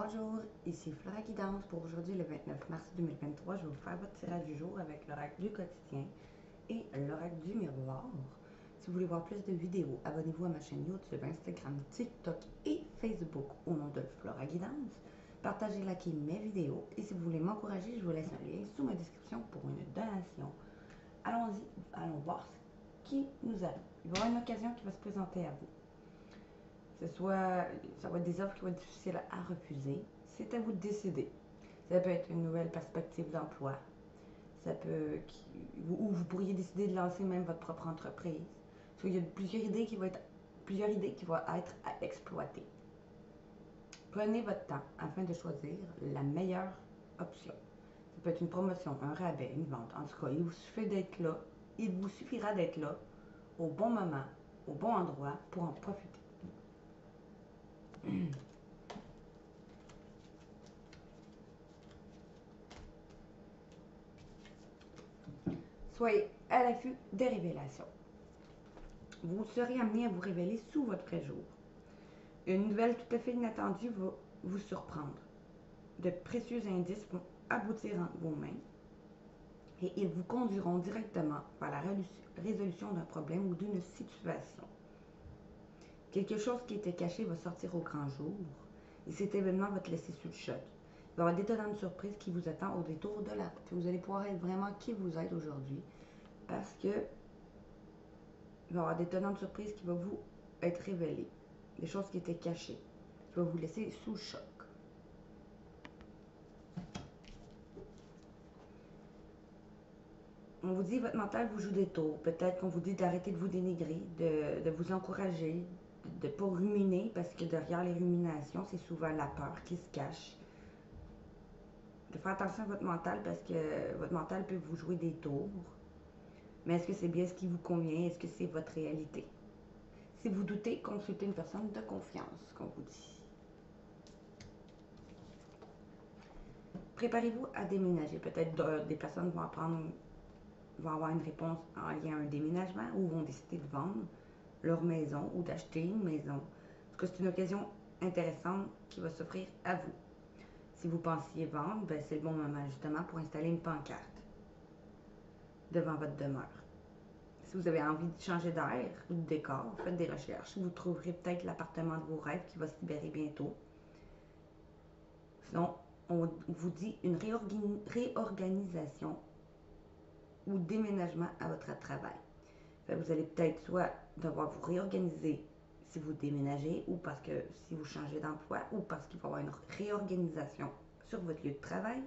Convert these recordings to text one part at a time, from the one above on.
Bonjour, ici Flora Guidance pour aujourd'hui le 29 mars 2023. Je vais vous faire votre tirage du jour avec l'oracle du quotidien et l'oracle du miroir. Si vous voulez voir plus de vidéos, abonnez-vous à ma chaîne YouTube, Instagram, TikTok et Facebook au nom de Flora Guidance. Partagez, likez mes vidéos et si vous voulez m'encourager, je vous laisse un lien sous ma description pour une donation. Allons-y, allons voir ce qui nous arrive. Il va y avoir une occasion qui va se présenter à vous. Ça va être des offres qui vont être difficiles à refuser. C'est à vous de décider. Ça peut être une nouvelle perspective d'emploi. Ou vous pourriez décider de lancer même votre propre entreprise. Il y a plusieurs idées qui vont être à exploiter. Prenez votre temps afin de choisir la meilleure option. Ça peut être une promotion, un rabais, une vente. En tout cas, il vous suffira d'être là au bon moment, au bon endroit pour en profiter. Soyez à l'affût des révélations. Vous serez amené à vous révéler sous votre vrai jour. Une nouvelle tout à fait inattendue va vous surprendre. De précieux indices vont aboutir entre vos mains et ils vous conduiront directement vers la résolution d'un problème ou d'une situation. Quelque chose qui était caché va sortir au grand jour et cet événement va te laisser sous le choc. Il va y avoir d'étonnantes surprises qui vous attendent au détour de la route. Vous allez pouvoir être vraiment qui vous êtes aujourd'hui parce que il va y avoir d'étonnantes surprises qui vont vous être révélées. Des choses qui étaient cachées. Qui vont vous laisser sous le choc. On vous dit, votre mental vous joue des tours. Peut-être qu'on vous dit d'arrêter de vous dénigrer, de vous encourager, de ne pas ruminer, parce que derrière les ruminations, c'est souvent la peur qui se cache. De faire attention à votre mental, parce que votre mental peut vous jouer des tours. Mais est-ce que c'est bien ce qui vous convient? Est-ce que c'est votre réalité? Si vous doutez, consultez une personne de confiance, qu'on vous dit. Préparez-vous à déménager. Peut-être des personnes vont avoir une réponse en lien à un déménagement ou vont décider de vendre leur maison ou d'acheter une maison. En tout cas, c'est une occasion intéressante qui va s'offrir à vous. Si vous pensiez vendre, c'est le bon moment justement pour installer une pancarte devant votre demeure. Si vous avez envie de changer d'air ou de décor, faites des recherches. Vous trouverez peut-être l'appartement de vos rêves qui va se libérer bientôt. Sinon, on vous dit une réorganisation ou déménagement à votre travail. Vous allez peut-être soit devoir vous réorganiser si vous déménagez ou parce que si vous changez d'emploi ou parce qu'il va y avoir une réorganisation sur votre lieu de travail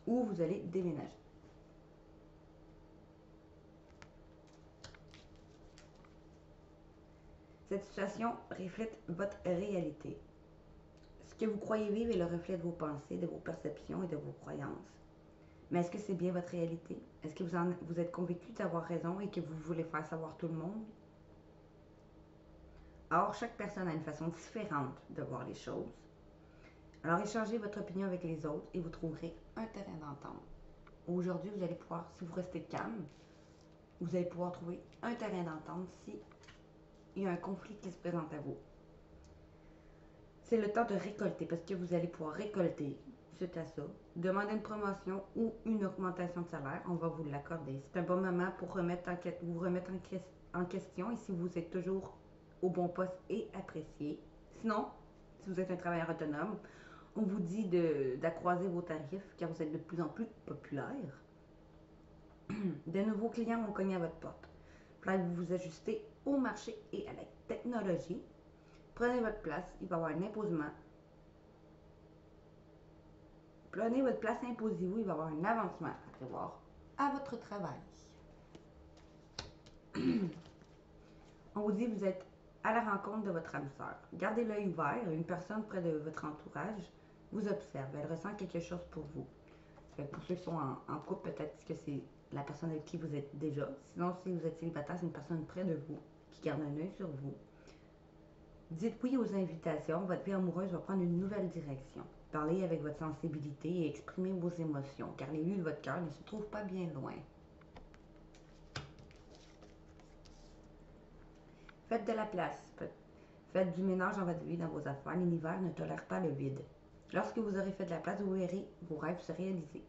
ou vous allez déménager. Cette situation reflète votre réalité. Ce que vous croyez vivre est le reflet de vos pensées, de vos perceptions et de vos croyances. Mais est-ce que c'est bien votre réalité? Est-ce que vous êtes convaincu d'avoir raison et que vous voulez faire savoir tout le monde? Or, chaque personne a une façon différente de voir les choses. Alors, échangez votre opinion avec les autres et vous trouverez un terrain d'entente. Aujourd'hui, vous allez pouvoir, si vous restez calme, vous allez pouvoir trouver un terrain d'entente si il y a un conflit qui se présente à vous. C'est le temps de récolter parce que vous allez pouvoir récolter suite à ça. Demander une promotion ou une augmentation de salaire, on va vous l'accorder. C'est un bon moment pour vous remettre en question et si vous êtes toujours au bon poste et apprécié. Sinon, si vous êtes un travailleur autonome, on vous dit d'accroiser vos tarifs car vous êtes de plus en plus populaire. De nouveaux clients vont cogner à votre porte. Peut-être vous vous ajustez au marché et à la technologie. Prenez votre place, il va y avoir un imposement. Prenez votre place, imposez-vous, il va y avoir un avancement à prévoir à votre travail. On vous dit que vous êtes à la rencontre de votre âme sœur. Gardez l'œil ouvert, une personne près de votre entourage vous observe, elle ressent quelque chose pour vous. Pour ceux qui sont en couple, peut-être que c'est la personne avec qui vous êtes déjà. Sinon, si vous êtes célibataire, c'est une personne près de vous qui garde un œil sur vous. Dites oui aux invitations, votre vie amoureuse va prendre une nouvelle direction. Parlez avec votre sensibilité et exprimez vos émotions, car les lieux de votre cœur ne se trouvent pas bien loin. Faites de la place. Faites du ménage dans votre vie, dans vos affaires. L'univers ne tolère pas le vide. Lorsque vous aurez fait de la place, vous verrez vos rêves se réaliser.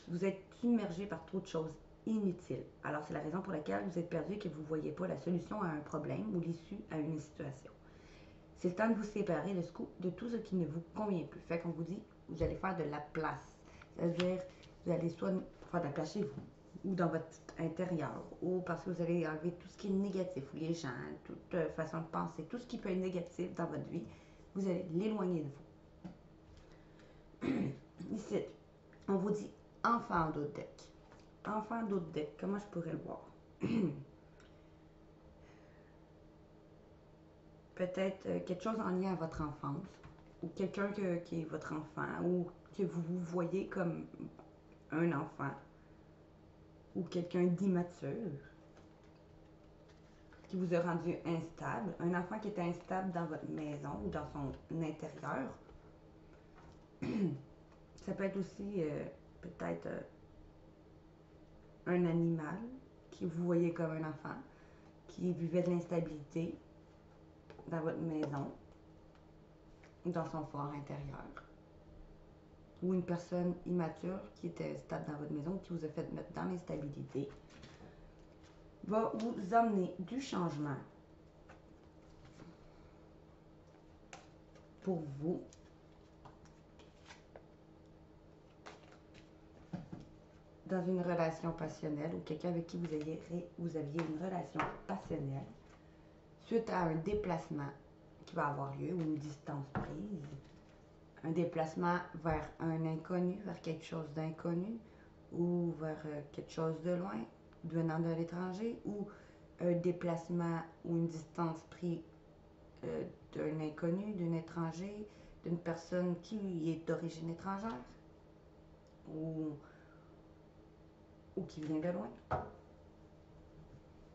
Vous êtes submergé par trop de choses inutiles. Alors c'est la raison pour laquelle vous êtes perdu et que vous ne voyez pas la solution à un problème ou l'issue à une situation. C'est le temps de vous séparer de tout ce qui ne vous convient plus. Fait qu'on vous dit, vous allez faire de la place. C'est-à-dire, vous allez soit faire de la place chez vous, ou dans votre intérieur, ou parce que vous allez enlever tout ce qui est négatif, ou les gens, toute façon de penser, tout ce qui peut être négatif dans votre vie, vous allez l'éloigner de vous. Ici, on vous dit enfant d'autres deck. Enfant d'autres deck, comment je pourrais le voir? Peut-être quelque chose en lien à votre enfance, ou quelqu'un qui est votre enfant, ou que vous vous voyez comme un enfant, ou quelqu'un d'immature, qui vous a rendu instable, un enfant qui est instable dans votre maison ou dans son intérieur. Ça peut être aussi peut-être un animal qui vous voyez comme un enfant, qui vivait de l'instabilité dans votre maison ou dans son fort intérieur. Ou une personne immature qui était stable dans votre maison, qui vous a fait mettre dans l'instabilité, va vous amener du changement pour vous. Dans une relation passionnelle ou quelqu'un avec qui vous aviez une relation passionnelle suite à un déplacement qui va avoir lieu ou une distance prise, un déplacement vers un inconnu, vers quelque chose d'inconnu ou vers quelque chose de loin, venant de l'étranger, ou un déplacement ou une distance prise d'un inconnu, d'un étranger, d'une personne qui est d'origine étrangère ou qui vient de loin.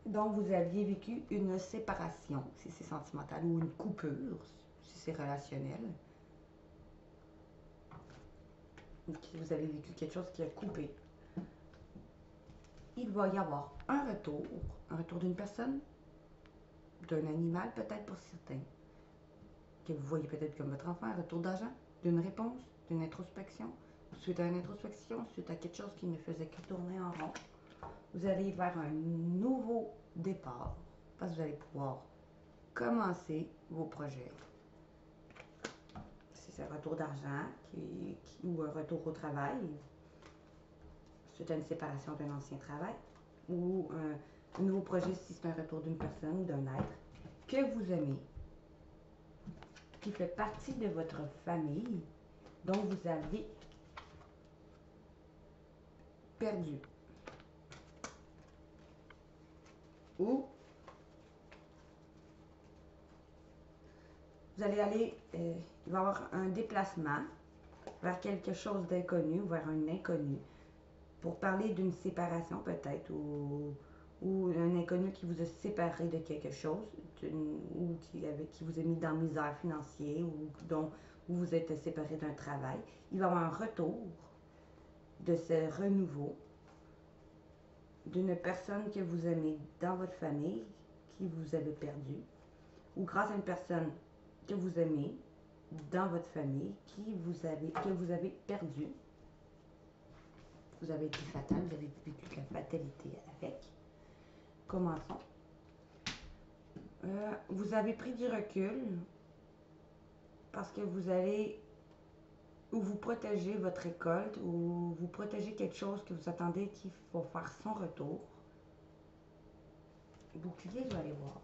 Donc, vous aviez vécu une séparation, si c'est sentimental, ou une coupure, si c'est relationnel. Ou que vous avez vécu quelque chose qui a coupé. Il va y avoir un retour d'une personne, d'un animal peut-être pour certains, que vous voyez peut-être comme votre enfant, un retour d'argent, d'une réponse, d'une introspection, suite à une introspection, suite à quelque chose qui ne faisait que tourner en rond. Vous allez vers un nouveau départ, parce que vous allez pouvoir commencer vos projets. Si c'est un retour d'argent ou un retour au travail, suite à une séparation d'un ancien travail, ou un nouveau projet si c'est un retour d'une personne ou d'un être que vous aimez, qui fait partie de votre famille, dont vous avez perdu. Ou vous allez aller, il va y avoir un déplacement vers quelque chose d'inconnu ou vers un inconnu pour parler d'une séparation peut-être ou un inconnu qui vous a séparé de quelque chose ou qui vous a mis dans la misère financière ou dont vous êtes séparé d'un travail. Il va y avoir un retour de ce renouveau d'une personne que vous aimez dans votre famille qui vous avez perdu ou grâce à une personne que vous aimez dans votre famille que vous avez perdu. Vous avez été fatal, vous avez vécu la fatalité avec. Commençons. Vous avez pris du recul parce que vous allez ou vous protégez votre récolte ou vous protégez quelque chose que vous attendez qui va faire son retour. Bouclier, je vais aller voir.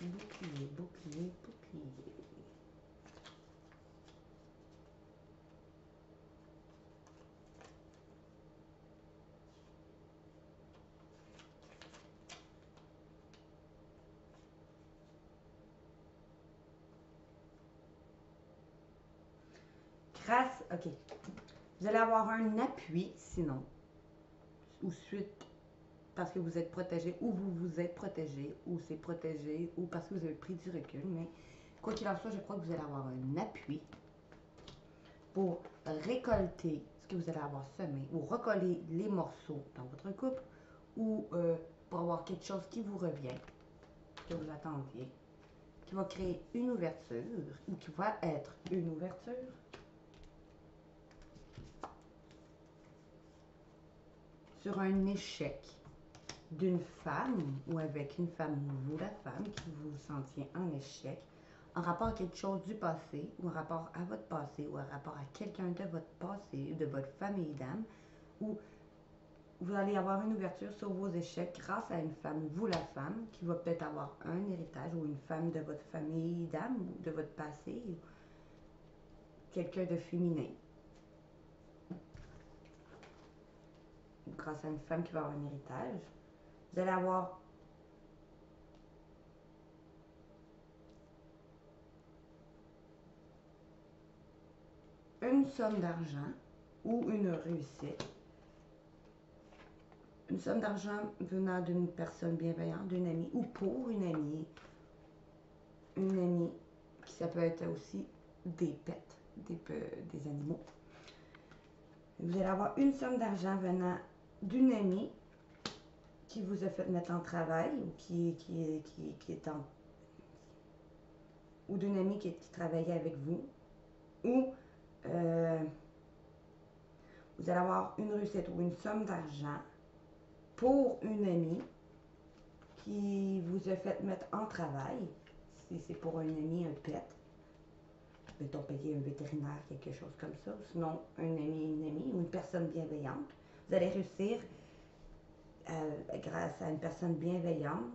Bouclier, bouclier, bouclier. Grâce, ok. Vous allez avoir un appui, sinon, ou suite, parce que vous êtes protégé, ou vous vous êtes protégé, ou c'est protégé, ou parce que vous avez pris du recul. Mais quoi qu'il en soit, je crois que vous allez avoir un appui pour récolter ce que vous allez avoir semé, ou recoller les morceaux dans votre couple, ou pour avoir quelque chose qui vous revient, que vous attendiez, qui va créer une ouverture ou qui va être une ouverture. Sur un échec d'une femme ou avec une femme ou vous, la femme, qui vous sentiez en échec, en rapport à quelque chose du passé ou en rapport à votre passé ou en rapport à quelqu'un de votre passé, de votre famille d'âme, ou vous allez avoir une ouverture sur vos échecs grâce à une femme, vous la femme, qui va peut-être avoir un héritage ou une femme de votre famille d'âme ou de votre passé, ou quelqu'un de féminin. Grâce à une femme qui va avoir un héritage, vous allez avoir une somme d'argent ou une réussite. Une somme d'argent venant d'une personne bienveillante, d'une amie ou pour une amie. Une amie, qui ça peut être aussi des pets, des animaux. Vous allez avoir une somme d'argent venant d'une amie qui vous a fait mettre en travail ou qui est en... ou d'une amie qui travaillait avec vous. Ou vous allez avoir une réussite ou une somme d'argent pour une amie qui vous a fait mettre en travail. Si c'est pour un ami, un pet, mettons payer un vétérinaire, quelque chose comme ça. Ou sinon, un ami, une amie ou une personne bienveillante. Vous allez réussir grâce à une personne bienveillante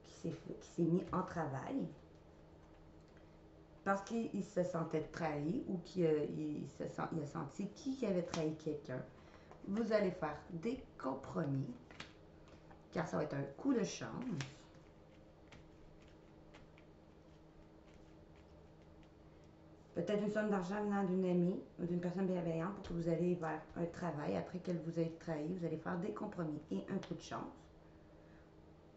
qui s'est mis en travail parce qu'il se sentait trahi ou qu'il a senti qu'il avait trahi quelqu'un. Vous allez faire des compromis car ça va être un coup de chance. Peut-être une somme d'argent venant d'une amie ou d'une personne bienveillante pour que vous allez vers un travail après qu'elle vous ait trahi. Vous allez faire des compromis et un coup de chance.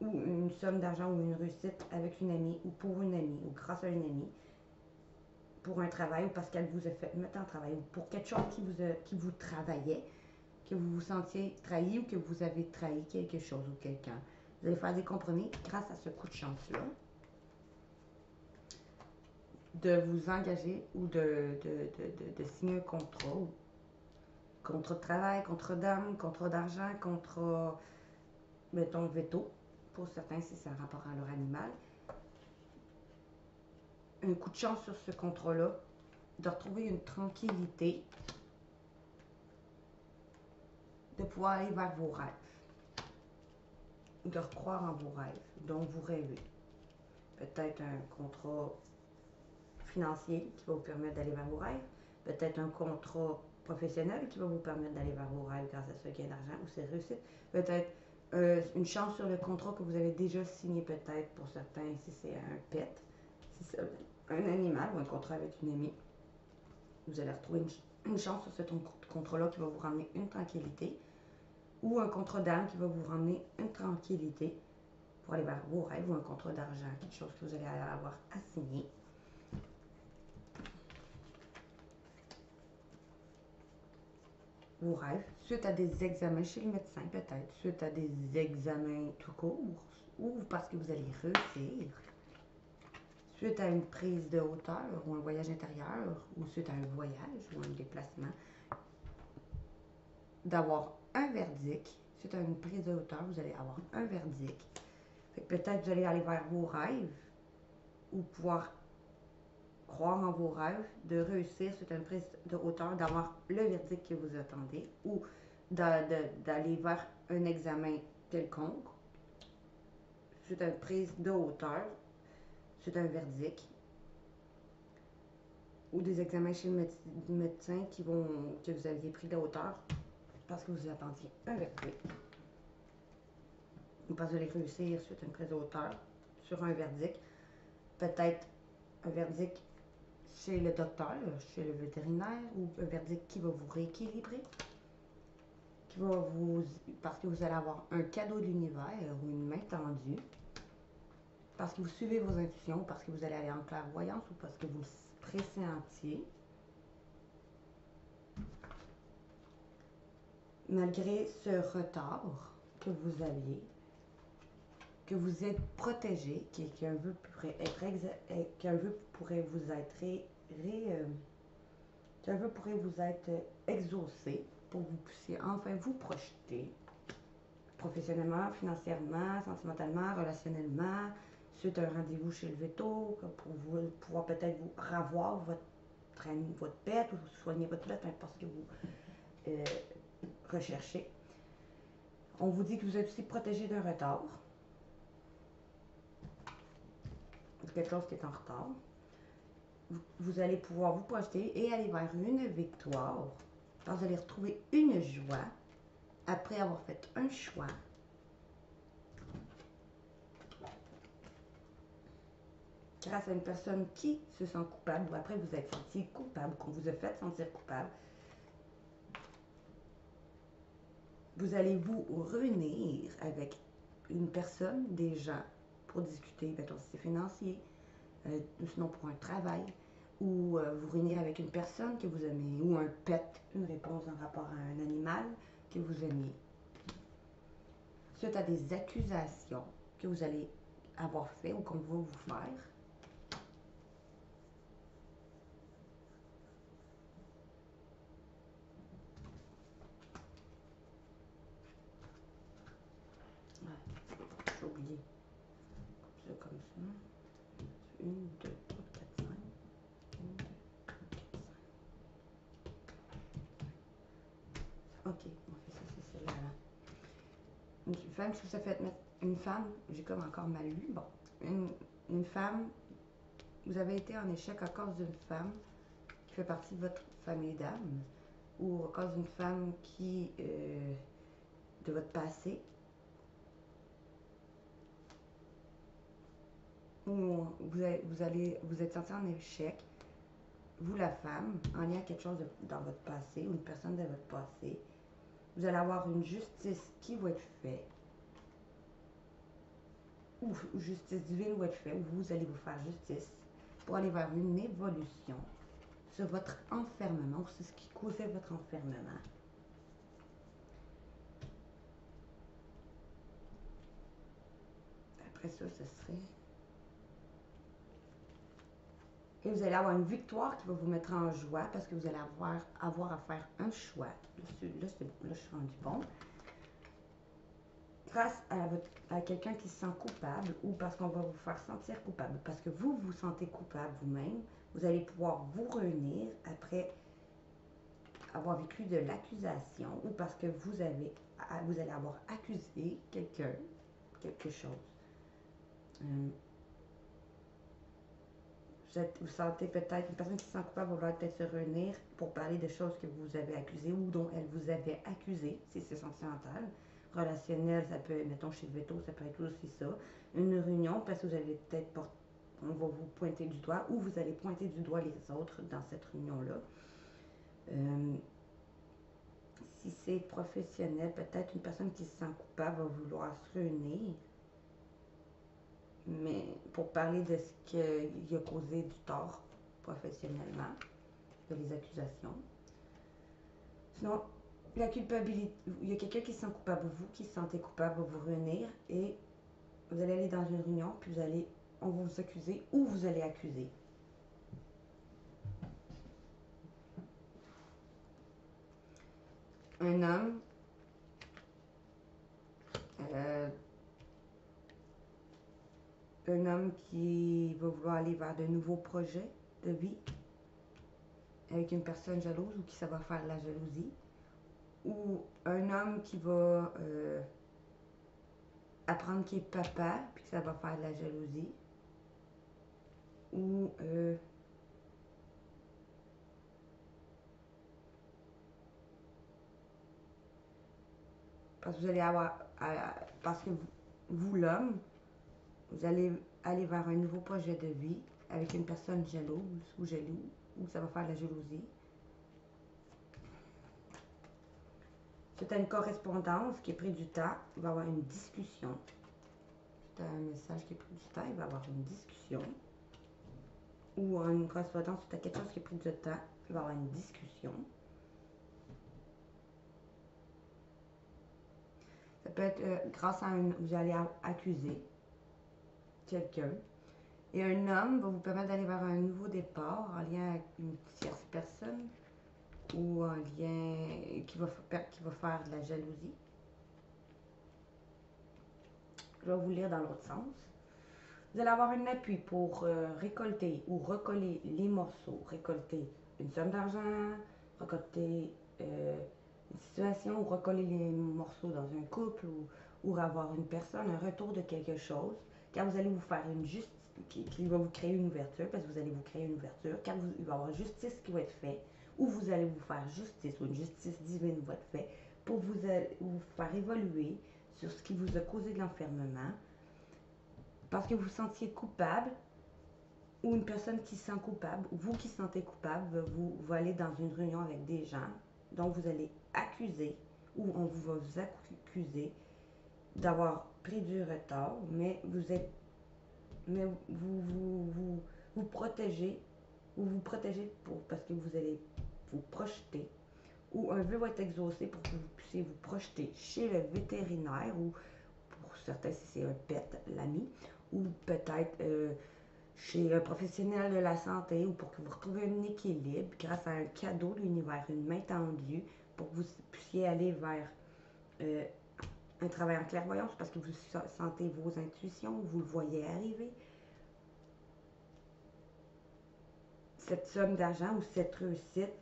Ou une somme d'argent ou une réussite avec une amie ou pour une amie ou grâce à une amie pour un travail ou parce qu'elle vous a fait mettre en travail ou pour quelque chose qui vous travaillait, que vous vous sentiez trahi ou que vous avez trahi quelque chose ou quelqu'un. Vous allez faire des compromis grâce à ce coup de chance-là. De vous engager ou de signer un contrat, ou contrat de travail, contrat d'âme, contrat d'argent, contrat, mettons, veto, pour certains si c'est un rapport à leur animal. Un coup de chance sur ce contrat-là, de retrouver une tranquillité, de pouvoir aller vers vos rêves, de recroire en vos rêves, dont vous rêvez. Peut-être un contrat financier qui va vous permettre d'aller vers vos rêves, peut-être un contrat professionnel qui va vous permettre d'aller vers vos rêves grâce à ce gain d'argent ou ces réussites, peut-être une chance sur le contrat que vous avez déjà signé peut-être pour certains si c'est un pet, si c'est un animal ou un contrat avec une amie. Vous allez retrouver une chance sur ce contrat-là qui va vous ramener une tranquillité ou un contrat d'âme qui va vous ramener une tranquillité pour aller vers vos rêves ou un contrat d'argent, quelque chose que vous allez avoir à signer. Vos rêves, suite à des examens chez le médecin peut-être, suite à des examens tout court, ou parce que vous allez réussir, suite à une prise de hauteur ou un voyage intérieur, ou suite à un voyage ou un déplacement, d'avoir un verdict, suite à une prise de hauteur, vous allez avoir un verdict. Peut-être vous allez aller vers vos rêves, ou pouvoir croire en vos rêves, de réussir suite à une prise de hauteur, d'avoir le verdict que vous attendez, ou d'aller vers un examen quelconque, suite à une prise de hauteur, suite à un verdict, ou des examens chez le médecin que vous aviez pris de hauteur parce que vous attendiez un verdict, ou parce que vous allez réussir suite à une prise de hauteur sur un verdict, peut-être un verdict chez le docteur, chez le vétérinaire, ou un verdict qui va vous rééquilibrer, qui va parce que vous allez avoir un cadeau de l'univers ou une main tendue, parce que vous suivez vos intuitions, parce que vous allez aller en clairvoyance ou parce que vous le pressentiez. Malgré ce retard que vous aviez, que vous êtes protégé, qu'un vœu pourrait être qu'un vœu pourrait vous être qu'un vœu pourrait vous être exaucé pour que vous puissiez enfin vous projeter professionnellement, financièrement, sentimentalement, relationnellement, suite à un rendez-vous chez le veto, pour vous, pouvoir peut-être vous revoir votre pète ou soigner votre pète, peu importe ce que vous recherchez. On vous dit que vous êtes aussi protégé d'un retard, quelque chose qui est en retard. Vous allez pouvoir vous projeter et aller vers une victoire. Alors, vous allez retrouver une joie après avoir fait un choix. Grâce à une personne qui se sent coupable ou après vous êtes senti coupable, qu'on vous a fait sentir coupable, vous allez vous réunir avec une personne, des gens, pour discuter, mettons si c'est financier, sinon pour un travail, ou vous réunir avec une personne que vous aimez, ou un pet, une réponse en rapport à un animal que vous aimiez. Suite à des accusations que vous allez avoir fait ou qu'on va vous faire, j'ai oublié. C'est comme ça. 1, 2, 3, 4, 5. 1, 2, 3, 4, 5. Ok, on fait ça, c'est celle-là. Une femme, si vous avez fait mettre une femme, j'ai comme encore mal lu. Bon, une femme, vous avez été en échec à cause d'une femme qui fait partie de votre famille d'âme ou à cause d'une femme qui, de votre passé, où vous êtes senti en échec, vous la femme, en lien à quelque chose dans votre passé ou une personne de votre passé, vous allez avoir une justice qui va être faite, ou justice divine va être faite, ou vous allez vous faire justice pour aller vers une évolution sur votre enfermement, ou c'est ce qui causait votre enfermement. Après ça, ce serait... Et vous allez avoir une victoire qui va vous mettre en joie parce que vous allez avoir à faire un choix. Là, je suis rendu bon. Grâce à quelqu'un qui se sent coupable ou parce qu'on va vous faire sentir coupable, parce que vous vous sentez coupable vous-même, vous allez pouvoir vous réunir après avoir vécu de l'accusation ou parce que vous allez avoir accusé quelqu'un, quelque chose. Vous sentez peut-être, une personne qui se sent coupable va vouloir peut-être se réunir pour parler de choses que vous avez accusées ou dont elle vous avait accusé, si c'est sentimental. Relationnel, ça peut, mettons chez le veto, ça peut être aussi ça. Une réunion, parce que vous allez peut-être, on va vous pointer du doigt ou vous allez pointer du doigt les autres dans cette réunion-là. Si c'est professionnel, peut-être une personne qui se sent coupable va vouloir se réunir, mais pour parler de ce qui a causé du tort professionnellement, de les accusations. Sinon, la culpabilité, il y a quelqu'un qui se sent coupable, vous qui se sentez coupable va vous réunir et vous allez aller dans une réunion, puis on va vous accuser ou vous allez accuser. Un homme qui va vouloir aller vers de nouveaux projets de vie avec une personne jalouse ou qui ça va faire de la jalousie, ou un homme qui va apprendre qu'il est papa puis que ça va faire de la jalousie, ou parce que vous allez avoir parce que vous l'homme, vous allez aller vers un nouveau projet de vie avec une personne jalouse ou jaloux, ou ça va faire de la jalousie. C'est une correspondance qui est pris du temps, il va y avoir une discussion. C'est un message qui est pris du temps, il va y avoir une discussion. Ou une correspondance, c'est quelque chose qui est pris du temps, il va y avoir une discussion. Ça peut être grâce à vous allez accuser quelqu'un. Et un homme va vous permettre d'aller vers un nouveau départ en lien avec une tierce personne ou un lien qui va faire de la jalousie. Je vais vous lire dans l'autre sens. Vous allez avoir un appui pour récolter ou recoller les morceaux, récolter une somme d'argent, récolter une situation ou recoller les morceaux dans un couple ou avoir une personne, un retour de quelque chose, car vous allez vous faire une justice, qui va vous créer une ouverture, parce que vous allez vous créer une ouverture, car il va y avoir justice qui va être faite, ou vous allez vous faire justice, ou une justice divine va être faite, pour vous faire évoluer sur ce qui vous a causé de l'enfermement, parce que vous vous sentiez coupable, ou une personne qui se sent coupable, ou vous qui se sentez coupable, vous aller dans une réunion avec des gens, donc vous allez accuser, ou on va vous accuser d'avoir pris du retard, mais vous protégez, parce que vous allez vous projeter, ou un vœu va être exaucé pour que vous puissiez vous projeter chez le vétérinaire, ou pour certains si c'est un pet, l'ami, ou peut-être chez un professionnel de la santé, ou pour que vous retrouviez un équilibre grâce à un cadeau de l'univers, une main tendue, pour que vous puissiez aller vers un travail en clairvoyance, parce que vous sentez vos intuitions, vous le voyez arriver. Cette somme d'argent ou cette réussite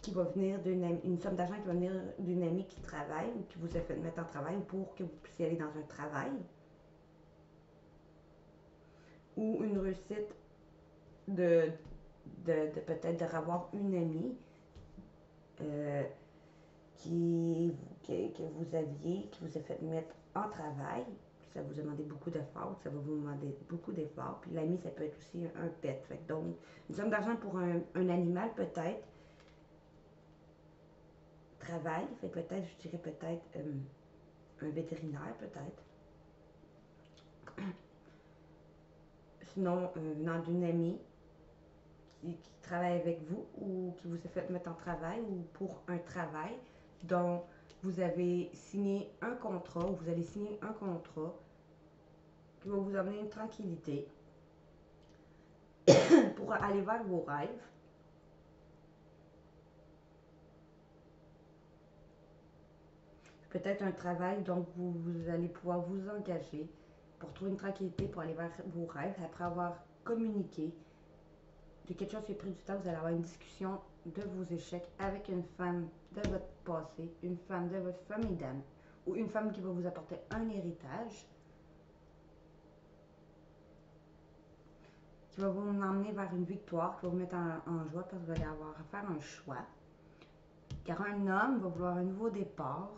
qui va venir une somme d'argent qui va venir d'une amie qui travaille ou qui vous a fait mettre en travail, ou pour que vous puissiez aller dans un travail, ou une réussite de peut-être de revoir une amie que vous aviez, qui vous a fait mettre en travail. Ça vous a demandé beaucoup d'efforts, ça va vous demander beaucoup d'efforts. Puis l'ami, ça peut être aussi un pet. Fait donc, une somme d'argent pour un animal peut-être. Travail, fait peut-être, je dirais peut-être un vétérinaire peut-être. Sinon, venant d'une amie qui travaille avec vous ou qui vous a fait mettre en travail, ou pour un travail dont vous avez signé un contrat, ou vous allez signer un contrat qui va vous amener une tranquillité pour aller vers vos rêves. Peut-être un travail dont vous allez pouvoir vous engager pour trouver une tranquillité, pour aller vers vos rêves, après avoir communiqué de quelque chose qui a pris du temps. Vous allez avoir une discussion de vos échecs avec une femme de votre passé, une femme de votre famille d'âme, ou une femme qui va vous apporter un héritage, qui va vous emmener vers une victoire, qui va vous mettre en joie, parce que vous allez avoir à faire un choix. Car un homme va vouloir un nouveau départ,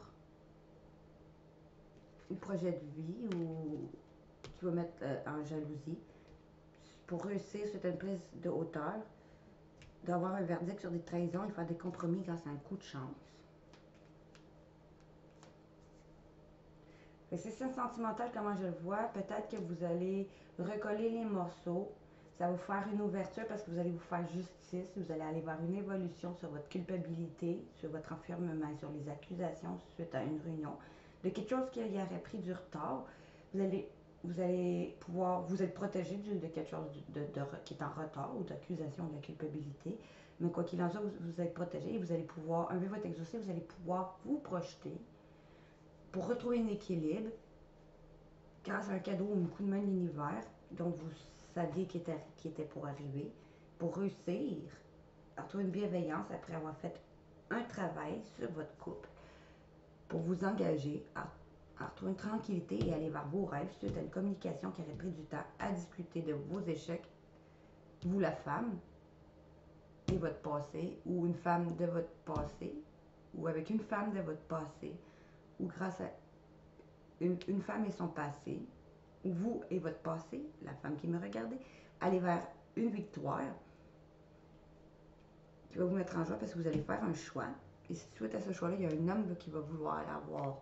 un projet de vie, ou qui va mettre en jalousie. Pour réussir, c'est une prise de hauteur, d'avoir un verdict sur des trahisons et faire des compromis grâce à un coup de chance. C'est sentimental comment je le vois. Peut-être que vous allez recoller les morceaux. Ça va vous faire une ouverture parce que vous allez vous faire justice. Vous allez aller vers une évolution sur votre culpabilité, sur votre enfermement, sur les accusations suite à une réunion. De quelque chose qui aurait pris du retard, vous allez pouvoir vous être protégé de quelque chose qui est en retard, ou d'accusation de la culpabilité. Mais quoi qu'il en soit, vous êtes protégé et vous allez pouvoir, un peu votre exaucé, vous allez pouvoir vous projeter pour retrouver un équilibre grâce à un cadeau ou un coup de main de l'univers dont vous saviez qui était pour arriver, pour réussir à retrouver une bienveillance après avoir fait un travail sur votre couple, pour vous engager à retrouver une tranquillité et aller vers vos rêves suite à une communication qui aurait pris du temps, à discuter de vos échecs, vous la femme et votre passé, ou une femme de votre passé, ou avec une femme de votre passé, ou grâce à une femme et son passé, ou vous et votre passé, la femme qui me regardait, aller vers une victoire qui va vous mettre en joie parce que vous allez faire un choix. Et suite à ce choix-là, il y a un homme qui va vouloir avoir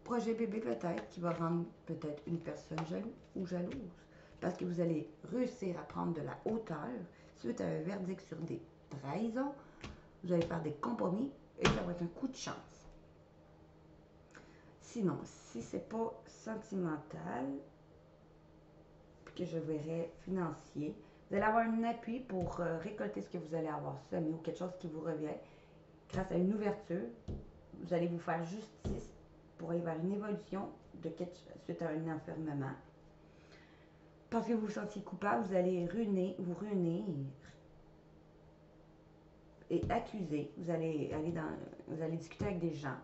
projet bébé peut-être, qui va rendre peut-être une personne jaloux ou jalouse. Parce que vous allez réussir à prendre de la hauteur suite à un verdict sur des trahisons. Vous allez faire des compromis et ça va être un coup de chance. Sinon, si c'est pas sentimental, puis que je verrais financier, vous allez avoir un appui pour récolter ce que vous allez avoir semé ou quelque chose qui vous revient. Grâce à une ouverture, vous allez vous faire justice pour aller vers une évolution suite à un enfermement. Parce que vous vous sentiez coupable, vous allez vous ruiner et accuser. Vous allez discuter avec des gens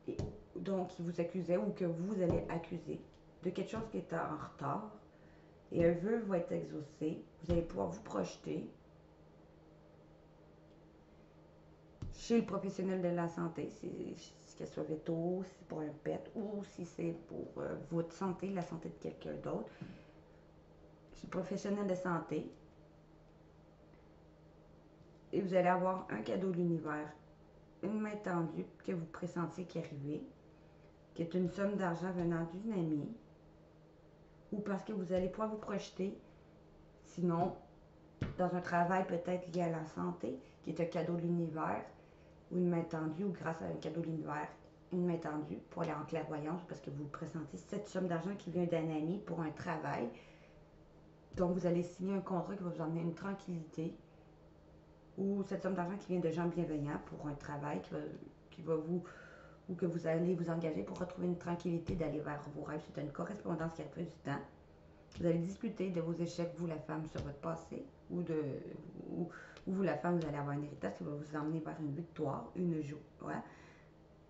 et, donc qui vous accusaient ou que vous allez accuser de quelque chose qui est en retard. Et un vœu va être exaucé. Vous allez pouvoir vous projeter chez le professionnel de la santé, si qu'elle soit veto, si c'est pour un pet ou si c'est pour votre santé, la santé de quelqu'un d'autre. Chez le professionnel de santé. Et vous allez avoir un cadeau de l'univers, une main tendue que vous pressentez qui arrive, qui est une somme d'argent venant d'une amie, ou parce que vous allez pouvoir vous projeter, sinon dans un travail peut-être lié à la santé, qui est un cadeau de l'univers, ou une main tendue, ou grâce à un cadeau de l'univers, une main tendue pour aller en clairvoyance, parce que vous pressentez cette somme d'argent qui vient d'un ami pour un travail. Donc vous allez signer un contrat qui va vous emmener une tranquillité, ou cette somme d'argent qui vient de gens bienveillants pour un travail qui va vous, ou que vous allez vous engager pour retrouver une tranquillité d'aller vers vos rêves. C'est une correspondance qui a pris du temps. Vous allez discuter de vos échecs, vous la femme, sur votre passé, ou vous la femme, vous allez avoir un héritage qui va vous emmener vers une victoire, une joie, ouais,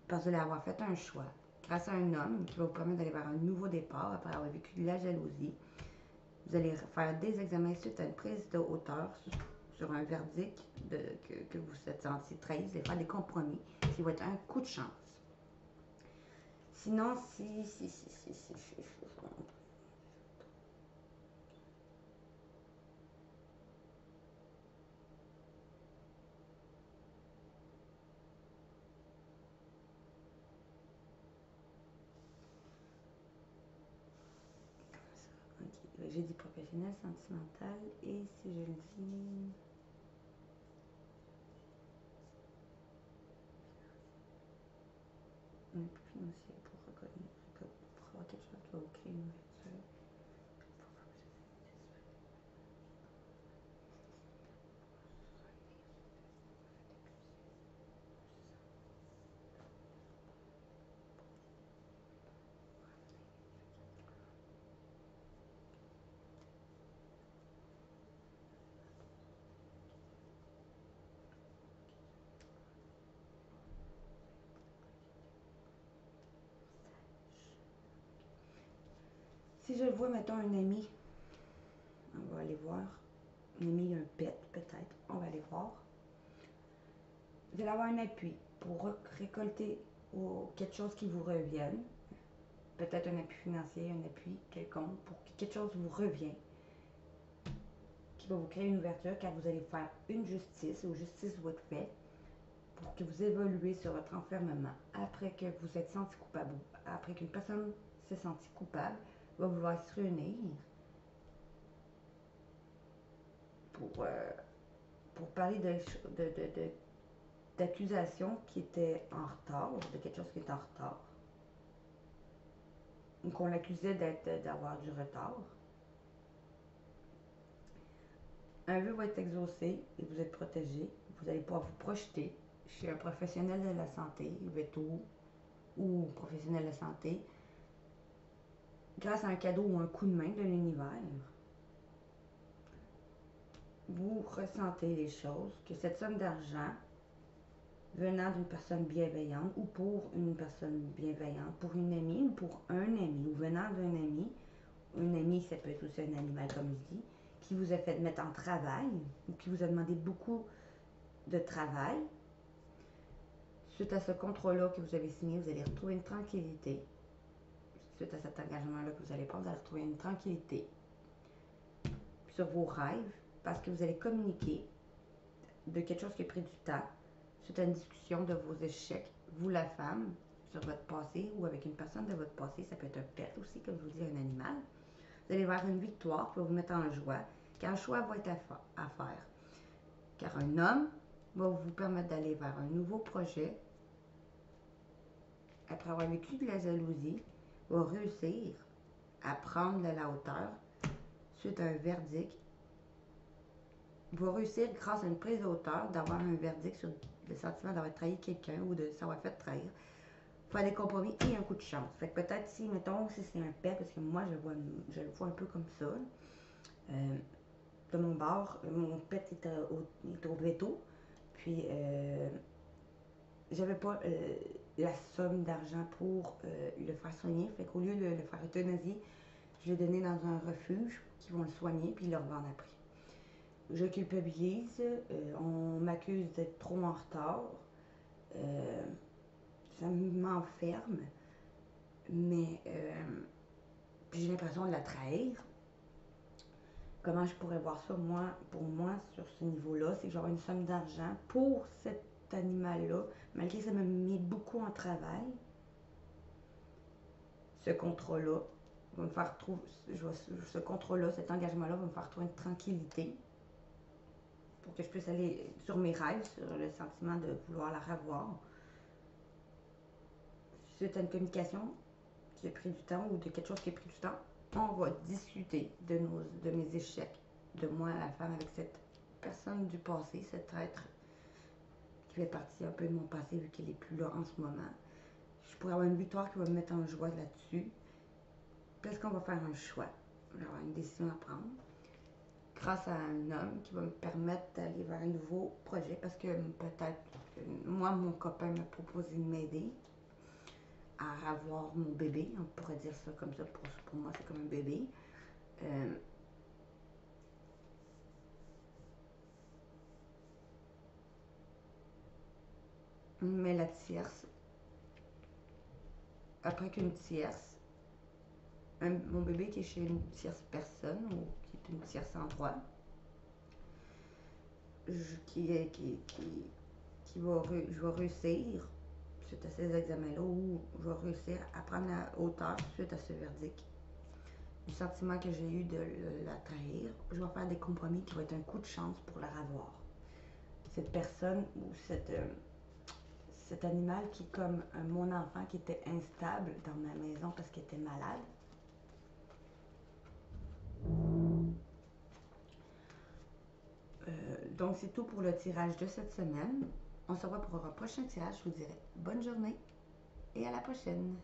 parce que vous allez avoir fait un choix grâce à un homme qui va vous permettre d'aller vers un nouveau départ après avoir vécu de la jalousie. Vous allez faire des examens suite à une prise de hauteur sur un verdict que vous êtes senti trahi. Vous allez faire des compromis qui vont être un coup de chance. Sinon, okay. J'ai dit professionnel, sentimental, et si je le dis... Un peu financier pour avoir quelque chose qui va vous créer une ouverture. Si je le vois, mettons un ami, on va aller voir. Un ami, un pet peut-être, on va aller voir. Vous allez avoir un appui pour récolter quelque chose qui vous revienne. Peut-être un appui financier, un appui quelconque, pour que quelque chose vous revienne, qui va vous créer une ouverture, car vous allez faire une justice, ou justice va être faite, pour que vous évoluez sur votre enfermement. Après que vous êtes senti coupable, après qu'une personne s'est sentie coupable, va vouloir se réunir pour parler d'accusations qui étaient en retard, de quelque chose qui est en retard, ou qu'on l'accusait d'avoir du retard. Un vœu va être exaucé et vous êtes protégé. Vous allez pouvoir vous projeter chez un professionnel de la santé, veto ou professionnel de santé, grâce à un cadeau ou un coup de main de l'univers. Vous ressentez les choses, que cette somme d'argent venant d'une personne bienveillante ou pour une personne bienveillante, pour une amie ou pour un ami, ou venant d'un ami, un ami ça peut être aussi un animal comme je dis, qui vous a fait mettre en travail ou qui vous a demandé beaucoup de travail. Suite à ce contrat-là que vous avez signé, vous allez retrouver une tranquillité. Suite à cet engagement-là que vous allez prendre, vous allez retrouver une tranquillité sur vos rêves, parce que vous allez communiquer de quelque chose qui a pris du temps, suite à une discussion de vos échecs, vous la femme, sur votre passé ou avec une personne de votre passé, ça peut être un pet aussi, comme je vous dis, un animal. Vous allez vers une victoire qui va vous mettre en joie, car un choix va être à faire. Car un homme va vous permettre d'aller vers un nouveau projet, après avoir vécu de la jalousie, va réussir à prendre de la hauteur suite à un verdict, va réussir grâce à une prise de hauteur d'avoir un verdict sur le sentiment d'avoir trahi quelqu'un ou de s'avoir fait trahir, faire des compromis et un coup de chance. Fait que peut-être si, mettons, si c'est un pet, parce que moi je le vois un peu comme ça, de mon bar, mon pet était au veto, puis j'avais pas la somme d'argent pour le faire soigner. Fait qu'au lieu de le faire euthanasier, je l'ai donné dans un refuge qui vont le soigner puis ils le revendent après. Je culpabilise, on m'accuse d'être trop en retard, euh, ça m'enferme, mais puis j'ai l'impression de la trahir. Comment je pourrais voir ça, moi, pour moi, sur ce niveau-là, c'est que j'aurai une somme d'argent pour cet animal-là, malgré que ça me met beaucoup en travail. Ce contrat-là va me faire trouver, ce contrat-là, cet engagement-là va me faire trouver une tranquillité pour que je puisse aller sur mes rêves, sur le sentiment de vouloir la revoir. Suite à une communication qui a pris du temps ou de quelque chose qui a pris du temps, on va discuter de mes échecs, de moi, la femme avec cette personne du passé, cet être qui fait partie un peu de mon passé vu qu'elle est plus là en ce moment. Je pourrais avoir une victoire qui va me mettre en joie là-dessus. Puis est-ce qu'on va faire un choix? On va avoir une décision à prendre grâce à un homme qui va me permettre d'aller vers un nouveau projet parce que peut-être, moi, mon copain m'a proposé de m'aider à avoir mon bébé. On pourrait dire ça comme ça. Pour moi, c'est comme un bébé. Mais la tierce, après qu'une tierce, mon bébé qui est chez une tierce personne ou qui est une tierce endroit, je vais réussir suite à ces examens-là ou je vais réussir à prendre la hauteur suite à ce verdict. Du sentiment que j'ai eu de la trahir, je vais faire des compromis qui vont être un coup de chance pour la revoir. Cette personne ou cet animal qui est comme mon enfant qui était instable dans ma maison parce qu'il était malade. Donc c'est tout pour le tirage de cette semaine. On se revoit pour un prochain tirage. Je vous dirai bonne journée et à la prochaine.